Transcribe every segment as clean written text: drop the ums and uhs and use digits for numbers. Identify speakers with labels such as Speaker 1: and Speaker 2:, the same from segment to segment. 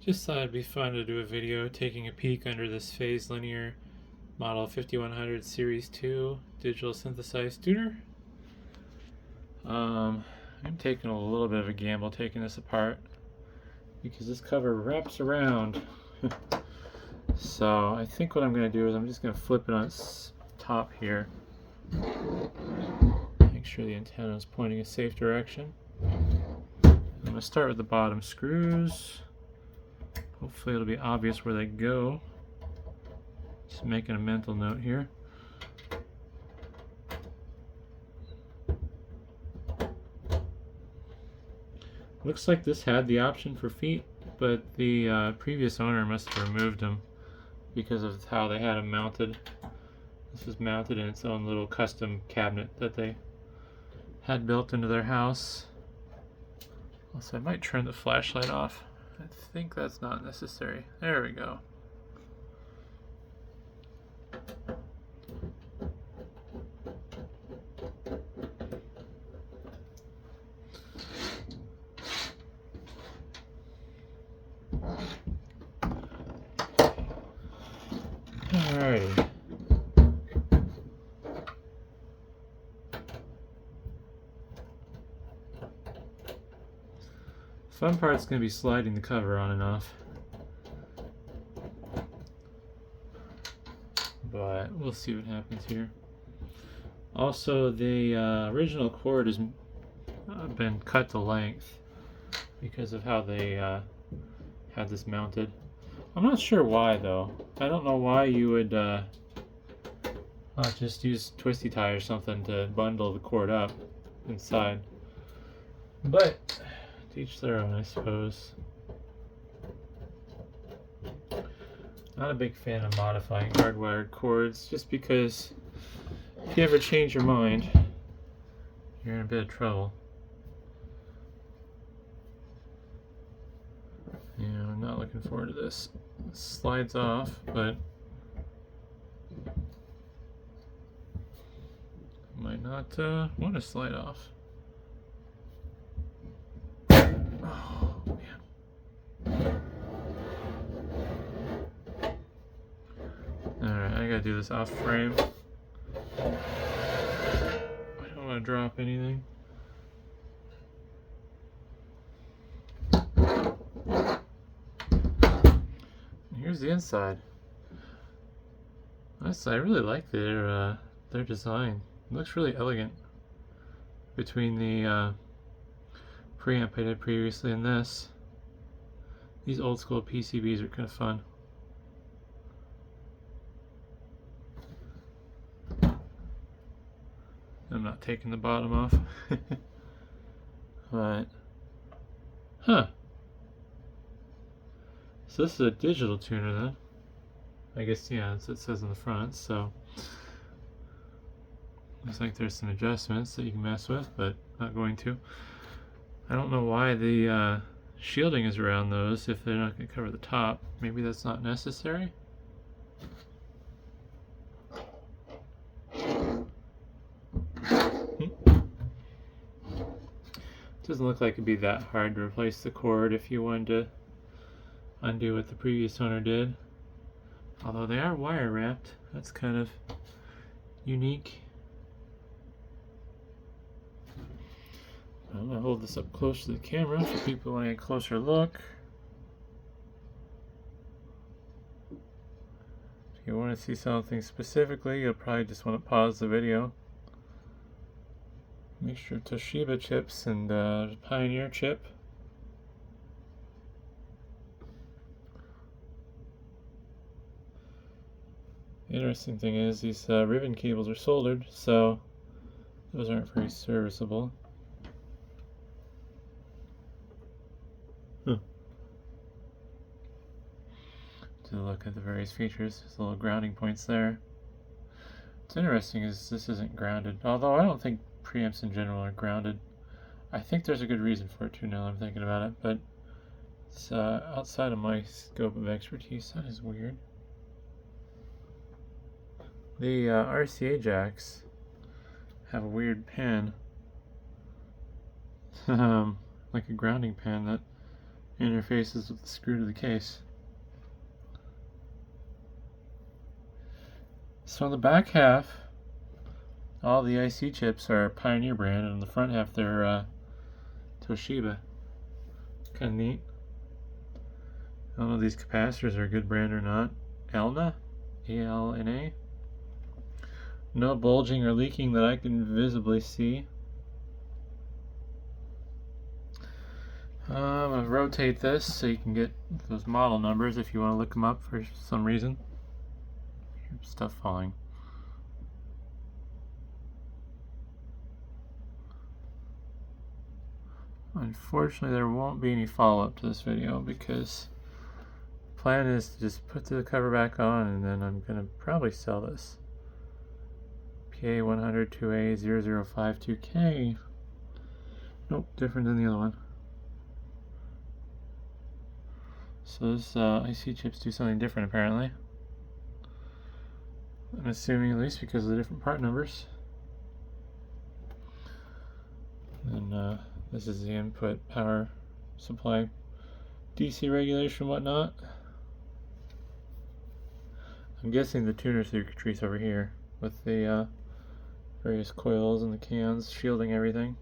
Speaker 1: Just thought it'd be fun to do a video taking a peek under this phase linear model 5100 series 2 digital synthesized tuner. I'm taking a little bit of a gamble taking this apart because this cover wraps around. So I think what I'm going to do is I'm just going to flip it on its top here. Make sure the antenna is pointing a safe direction. I'm going to start with the bottom screws. Hopefully it'll be obvious where they go. Just making a mental note here. Looks like this had the option for feet, but the previous owner must have removed them because of how they had them mounted. This is mounted in its own little custom cabinet that they had built into their house. Also, I might turn the flashlight off. I think that's not necessary. There we go. Alrighty. Fun part's going to be sliding the cover on and off, but we'll see what happens here. Also, the original cord has been cut to length because of how they had this mounted. I'm not sure why though. I don't know why you would just use twisty tie or something to bundle the cord up inside, but to each their own, I suppose. Not a big fan of modifying hardwired cords, just because if you ever change your mind, you're in a bit of trouble. Yeah, I'm not looking forward to this. It slides off, but I might not want to slide off. Oh, man. Alright, I gotta do this off frame. I don't want to drop anything. Here's the inside. Honestly, I really like their design. It looks really elegant between the preamp I did previously and this. These old school PCBs are kind of fun. I'm not taking the bottom off. But, huh. So this is a digital tuner then. I guess, yeah, that's what it says on the front, so. Looks like there's some adjustments that you can mess with, but not going to. I don't know why the shielding is around those if they're not going to cover the top. Maybe that's not necessary. Doesn't look like it'd be that hard to replace the cord if you wanted to undo what the previous owner did. Although they are wire wrapped. That's kind of unique. I'm going to hold this up close to the camera for people wanting a closer look. If you want to see something specifically, you'll probably just want to pause the video. Mixture of Toshiba chips and Pioneer chip. The interesting thing is these ribbon cables are soldered, so those aren't very serviceable. To look at the various features, there's little grounding points there. What's interesting is this isn't grounded, although I don't think preamps in general are grounded. I think there's a good reason for it too now that I'm thinking about it, but it's outside of my scope of expertise. That is weird. The RCA jacks have a weird pin, like a grounding pin that interfaces with the screw to the case. So on the back half, all the IC chips are Pioneer brand, and on the front half they're Toshiba. Kind of neat. I don't know if these capacitors are a good brand or not. ALNA? A-L-N-A? No bulging or leaking that I can visibly see. I'm going to rotate this so you can get those model numbers if you want to look them up for some reason. Stuff falling. Unfortunately, there won't be any follow-up to this video because the plan is to just put the cover back on, and then I'm going to probably sell this. PA102A0052K. Nope, different than the other one. So this IC chips do something different apparently. I'm assuming at least because of the different part numbers. And this is the input power supply, DC regulation, whatnot. I'm guessing the tuner circuitry's over here with the various coils and the cans shielding everything.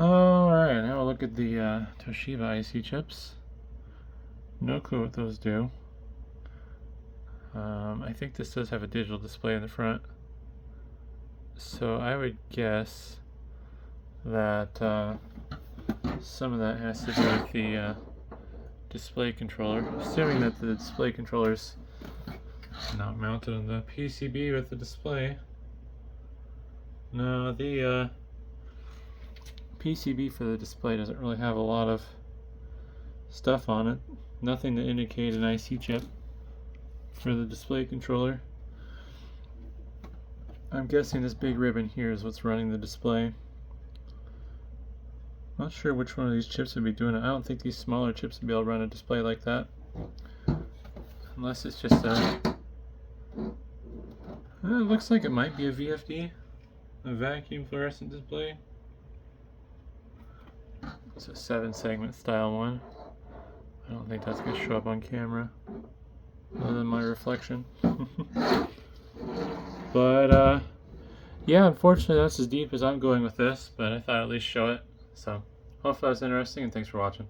Speaker 1: Alright, now we'll look at the Toshiba IC chips. No clue what those do. I think this does have a digital display in the front. So I would guess that some of that has to do with the display controller. Assuming that the display controller's not mounted on the PCB with the display. No, the PCB for the display doesn't really have a lot of stuff on it. Nothing to indicate an IC chip for the display controller. I'm guessing this big ribbon here is what's running the display. Not sure which one of these chips would be doing it. I don't think these smaller chips would be able to run a display like that. Unless it's just a... it looks like it might be a VFD. A vacuum fluorescent display. It's a 7-segment style one. I don't think that's going to show up on camera. Other than my reflection. But yeah, unfortunately that's as deep as I'm going with this, but I thought I'd at least show it. So hopefully that was interesting, and thanks for watching.